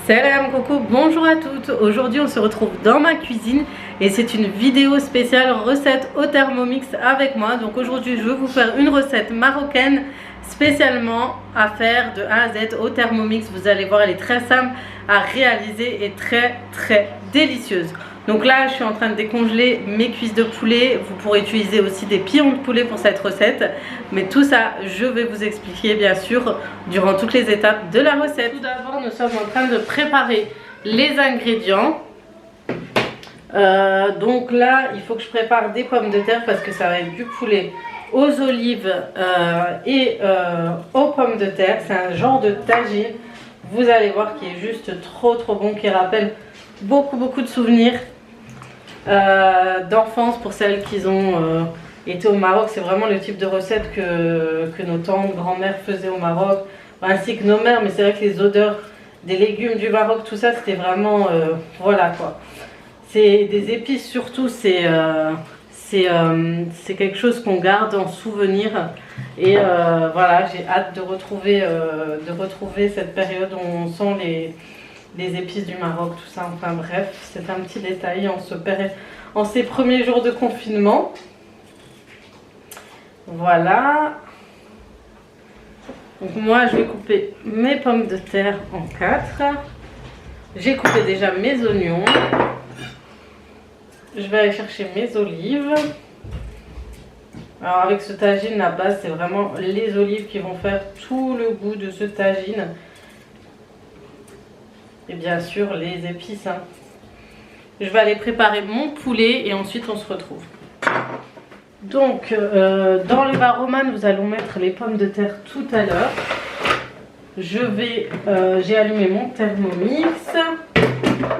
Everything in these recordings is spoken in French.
Salam, coucou, bonjour à toutes. Aujourd'hui on se retrouve dans ma cuisine et c'est une vidéo spéciale recette au Thermomix avec moi. Donc aujourd'hui je vais vous faire une recette marocaine spécialement à faire de A à Z au Thermomix. Vous allez voir, elle est très simple à réaliser et très délicieuse. Donc là je suis en train de décongeler mes cuisses de poulet. Vous pourrez utiliser aussi des pilons de poulet pour cette recette, mais tout ça je vais vous expliquer bien sûr durant toutes les étapes de la recette. Tout d'abord nous sommes en train de préparer les ingrédients. Donc là il faut que je prépare des pommes de terre parce que ça va être du poulet aux olives et aux pommes de terre. C'est un genre de tagine, vous allez voir, qui est juste trop bon, qui rappelle beaucoup de souvenirs d'enfance pour celles qui ont été au Maroc. C'est vraiment le type de recette que nos tantes, grand-mères faisaient au Maroc, ainsi que nos mères. Mais c'est vrai que les odeurs des légumes du Maroc, tout ça, c'était vraiment voilà quoi. C'est des épices surtout, c'est quelque chose qu'on garde en souvenir. Et voilà, j'ai hâte de retrouver cette période où on sent les épices du Maroc, tout ça. Enfin bref, c'est un petit détail en ces premiers jours de confinement. Voilà. Donc moi je vais couper mes pommes de terre en 4. J'ai coupé déjà mes oignons. Je vais aller chercher mes olives. Alors avec ce tagine, la base c'est vraiment les olives qui vont faire tout le goût de ce tagine. Et bien sûr les épices. Je vais aller préparer mon poulet et ensuite on se retrouve. Donc dans le bas romane nous allons mettre les pommes de terre tout à l'heure. J'ai allumé mon Thermomix.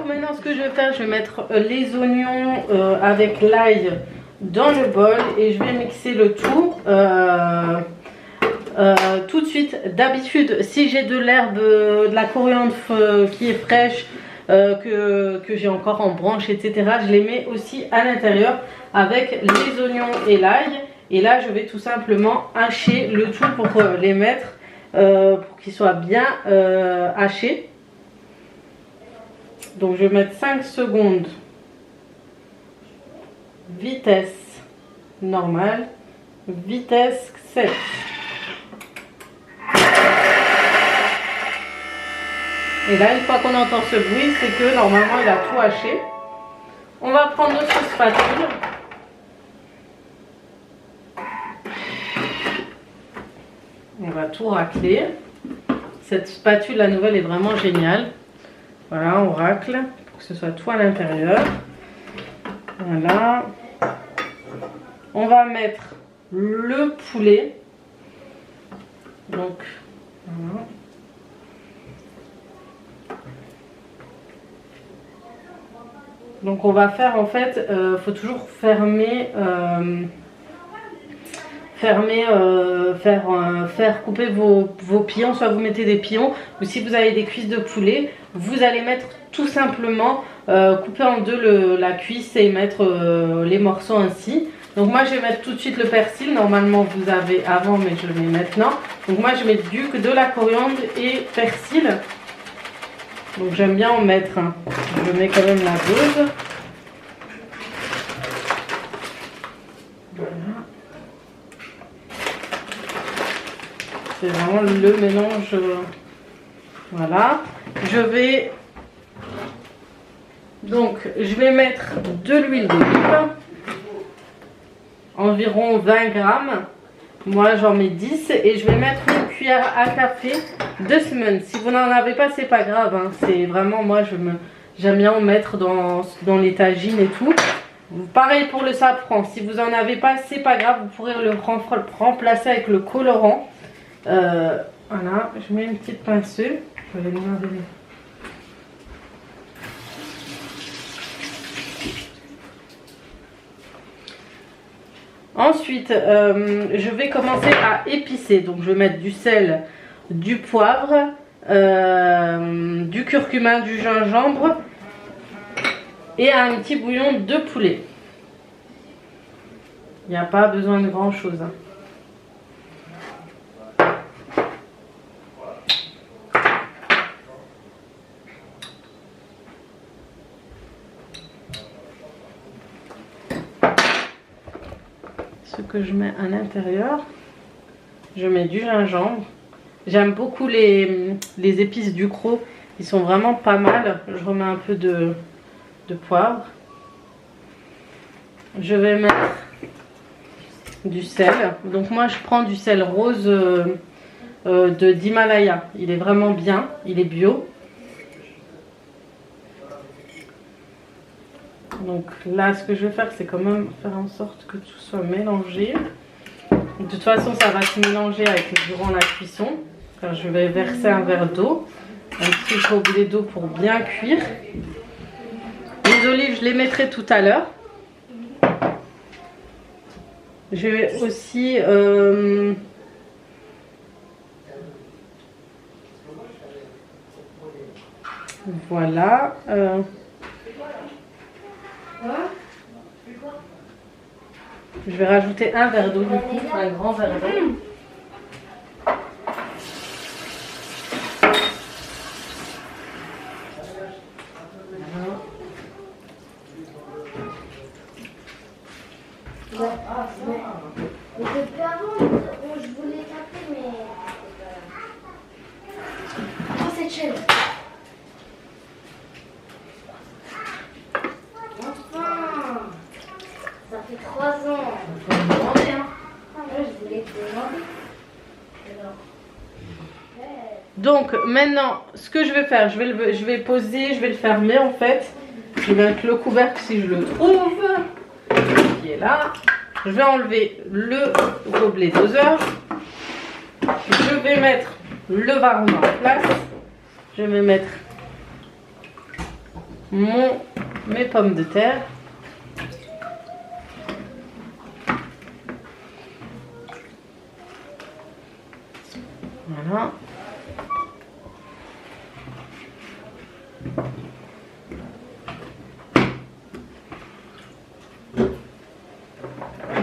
Maintenant ce que je vais faire, je vais mettre les oignons avec l'ail dans le bol et je vais mixer le tout tout de suite. D'habitude si j'ai de l'herbe, de la coriandre qui est fraîche, que j'ai encore en branche, etc., je les mets aussi à l'intérieur avec les oignons et l'ail. Et là je vais tout simplement hacher le tout pour les mettre pour qu'ils soient bien hachés. Donc je vais mettre 5 secondes vitesse normale, vitesse 7. Et là une fois qu'on entend ce bruit, c'est que normalement il a tout haché. On va prendre notre spatule. On va tout racler. Cette spatule, la nouvelle, est vraiment géniale. Voilà, on racle pour que ce soit tout à l'intérieur. Voilà. On va mettre le poulet. Donc, voilà. Donc on va faire en fait, faut toujours faire couper vos pions. Soit vous mettez des pions, ou si vous avez des cuisses de poulet, vous allez mettre tout simplement couper en deux la cuisse et mettre les morceaux ainsi. Donc moi je vais mettre tout de suite le persil. Normalement vous avez avant, mais je le mets maintenant. Donc moi je mets que de la coriandre et persil. Donc j'aime bien en mettre. Je mets quand même la dose. Voilà. C'est vraiment le mélange. Voilà. Je vais mettre de l'huile d'olive. Environ 20 grammes. Moi j'en mets 10 et je vais mettre une cuillère à café de semen. Si vous n'en avez pas, c'est pas grave. C'est vraiment, moi j'aime bien en mettre dans les tagines et tout. Pareil pour le safran. Si vous n'en avez pas, c'est pas grave. Vous pourrez le remplacer avec le colorant. Voilà, je mets une petite pincée. Je vais aller laver les... Ensuite, je vais commencer à épicer. Donc, je vais mettre du sel, du poivre, du curcuma, du gingembre et un petit bouillon de poulet. Il n'y a pas besoin de grand chose. que je mets à l'intérieur. Je mets du gingembre. J'aime beaucoup les épices du Ducros. Ils sont vraiment pas mal. Je remets un peu de poivre. Je vais mettre du sel. Donc moi je prends du sel rose d'Himalaya. Il est vraiment bien. Il est bio. Donc là ce que je vais faire c'est quand même faire en sorte que tout soit mélangé. De toute façon ça va se mélanger durant la cuisson. Alors, je vais verser un verre d'eau. Un petit gobelet d'eau pour bien cuire. Les olives je les mettrai tout à l'heure. Je vais aussi voilà. Je vais rajouter un verre d'eau, du coup, un grand verre d'eau. Depuis avant, je voulais taper, mais... Oh, cette chaîne. Enfin, ça fait 3 ans. Je me demandais, hein. Je voulais te demander. Donc maintenant, ce que je vais faire, je vais poser, je vais le fermer en fait. Je vais mettre le couvercle si je le trouve, qui est là. Je vais enlever le gobelet doseur. Je vais mettre le varon en place. Je vais mettre mes pommes de terre. Voilà.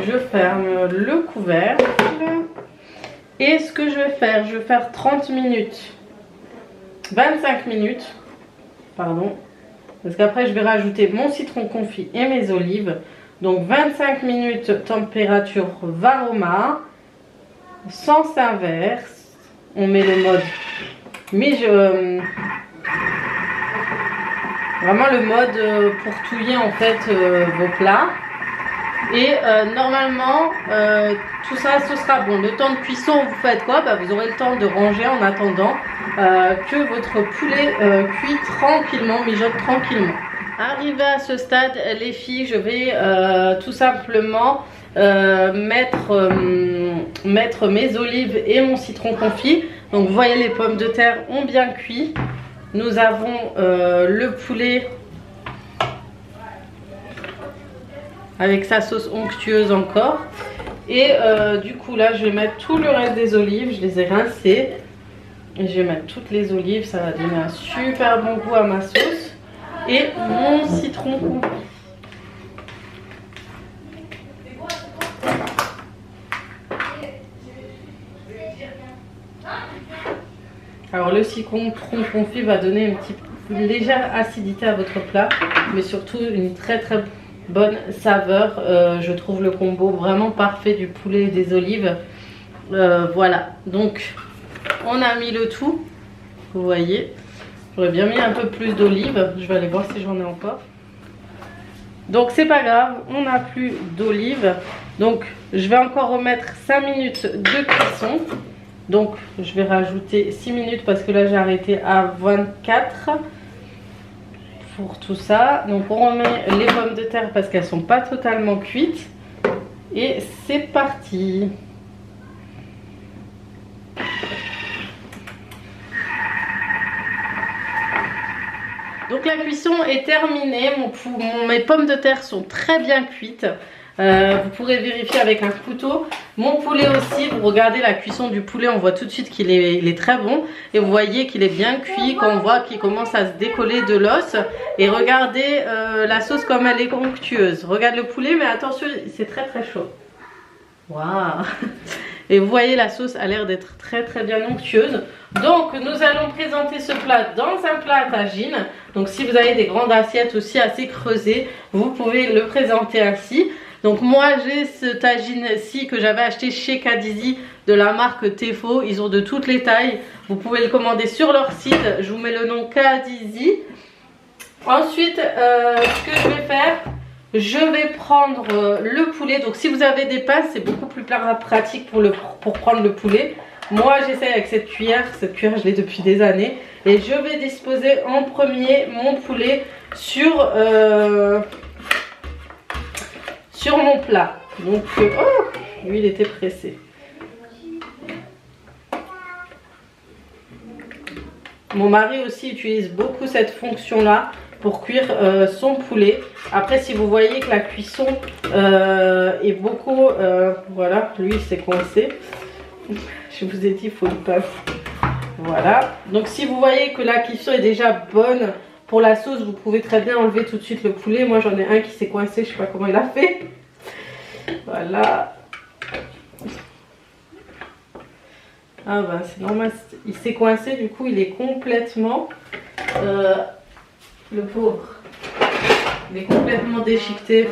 Je ferme le couvercle. Et ce que je vais faire 30 minutes, 25 minutes, pardon, parce qu'après je vais rajouter mon citron confit et mes olives. Donc 25 minutes température Varoma, sens inverse. On met le mode, vraiment le mode pour touiller en fait vos plats. Et normalement tout ça ce sera bon. Le temps de cuisson, vous faites quoi? Vous aurez le temps de ranger en attendant que votre poulet cuit tranquillement, mijote tranquillement. Arrivé à ce stade les filles, je vais tout simplement mettre mes olives et mon citron confit. Donc vous voyez, les pommes de terre ont bien cuit. Nous avons le poulet avec sa sauce onctueuse encore. Et du coup là je vais mettre tout le reste des olives. Je les ai rincées. Et je vais mettre toutes les olives. Ça va donner un super bon goût à ma sauce. Et mon citron confit. Alors le citron confit va donner une légère acidité à votre plat. Mais surtout une très bonne saveur. Je trouve le combo vraiment parfait du poulet et des olives. Voilà, donc on a mis le tout, vous voyez. J'aurais bien mis un peu plus d'olives. Je vais aller voir si j'en ai encore. Donc c'est pas grave, on n'a plus d'olives. Donc je vais encore remettre 5 minutes de cuisson. Donc je vais rajouter 6 minutes parce que là j'ai arrêté à 24 pour tout ça. Donc on remet les pommes de terre parce qu'elles sont pas totalement cuites. Et c'est parti. Donc la cuisson est terminée. Mes pommes de terre sont très bien cuites. Vous pourrez vérifier avec un couteau. Mon poulet aussi, vous regardez la cuisson du poulet, on voit tout de suite qu'il est très bon. Et vous voyez qu'il est bien cuit quand on voit qu'il commence à se décoller de l'os. Et regardez la sauce comme elle est onctueuse. Regarde le poulet, mais attention, c'est très chaud. Waouh! Et vous voyez, la sauce a l'air d'être très bien onctueuse. Donc nous allons présenter ce plat dans un plat à tagine. Donc si vous avez des grandes assiettes aussi assez creusées, vous pouvez le présenter ainsi. Donc moi j'ai ce tagine-ci que j'avais acheté chez Cadizi de la marque Tefo. Ils ont de toutes les tailles. Vous pouvez le commander sur leur site. Je vous mets le nom Cadizi. Ensuite, ce que je vais faire, je vais prendre le poulet. Donc si vous avez des pinces, c'est beaucoup plus pratique pour prendre le poulet. Moi j'essaie avec cette cuillère je l'ai depuis des années. Et je vais disposer en premier mon poulet sur mon plat. Donc oh, lui il était pressé. Mon mari aussi utilise beaucoup cette fonction là pour cuire son poulet. Après si vous voyez que la cuisson est beaucoup voilà, lui il s'est coincé. Je vous ai dit il faut le passer. Voilà, donc si vous voyez que la cuisson est déjà bonne pour la sauce, vous pouvez très bien enlever tout de suite le poulet. Moi j'en ai un qui s'est coincé, je sais pas comment il a fait. Voilà. Ah bah c'est normal, il s'est coincé, du coup il est complètement le pauvre, il est complètement déchiqueté.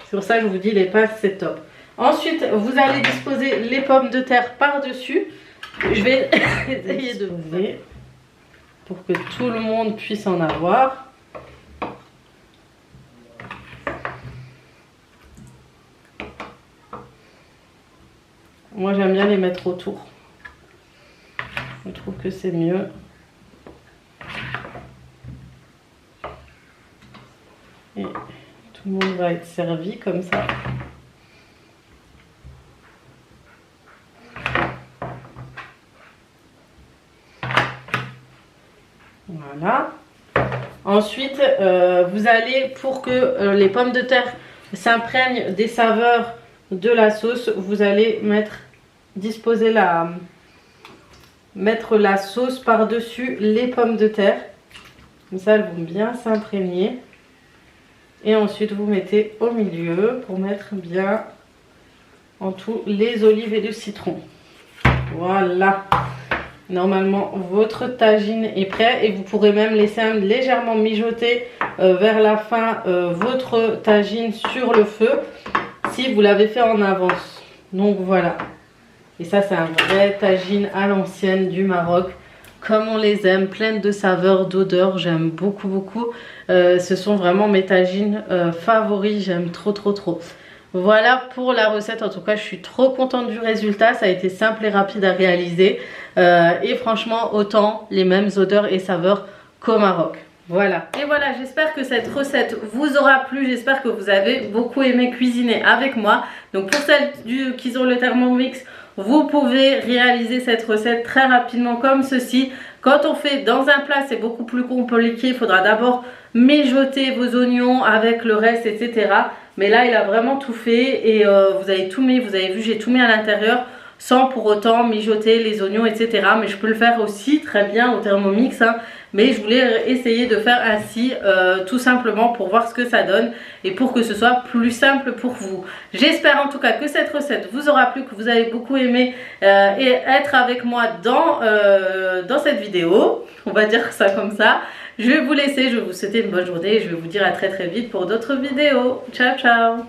C'est pour ça que je vous dis les pinces c'est top. Ensuite vous allez disposer les pommes de terre par dessus. Je vais essayer de poser pour que tout le monde puisse en avoir. Moi j'aime bien les mettre autour. Je trouve que c'est mieux. Et tout le monde va être servi comme ça. Voilà. Ensuite, vous allez, pour que les pommes de terre s'imprègnent des saveurs de la sauce, vous allez mettre la sauce par-dessus les pommes de terre. Comme ça, elles vont bien s'imprégner. Et ensuite, vous mettez au milieu pour mettre bien en tout les olives et le citron. Voilà. Normalement, votre tagine est prêt et vous pourrez même laisser légèrement mijoter vers la fin votre tagine sur le feu si vous l'avez fait en avance. Donc voilà. Et ça, c'est un vrai tagine à l'ancienne du Maroc, comme on les aime, pleine de saveurs, d'odeurs. J'aime beaucoup, beaucoup. Ce sont vraiment mes tagines favoris. J'aime trop, trop, trop. Voilà pour la recette. En tout cas, je suis trop contente du résultat. Ça a été simple et rapide à réaliser. Et franchement, autant les mêmes odeurs et saveurs qu'au Maroc. Voilà. Et voilà, j'espère que cette recette vous aura plu. J'espère que vous avez beaucoup aimé cuisiner avec moi. Donc pour celles qui ont le Thermomix, vous pouvez réaliser cette recette très rapidement comme ceci. Quand on fait dans un plat, c'est beaucoup plus compliqué. Il faudra d'abord mijoter vos oignons avec le reste, etc. Mais là, il a vraiment tout fait et vous avez tout mis. Vous avez vu, j'ai tout mis à l'intérieur sans pour autant mijoter les oignons, etc. Mais je peux le faire aussi très bien au Thermomix, hein. Mais je voulais essayer de faire ainsi tout simplement pour voir ce que ça donne et pour que ce soit plus simple pour vous. J'espère en tout cas que cette recette vous aura plu, que vous avez beaucoup aimé et être avec moi dans cette vidéo. On va dire ça comme ça. Je vais vous laisser, je vais vous souhaiter une bonne journée et je vais vous dire à très très vite pour d'autres vidéos. Ciao ciao.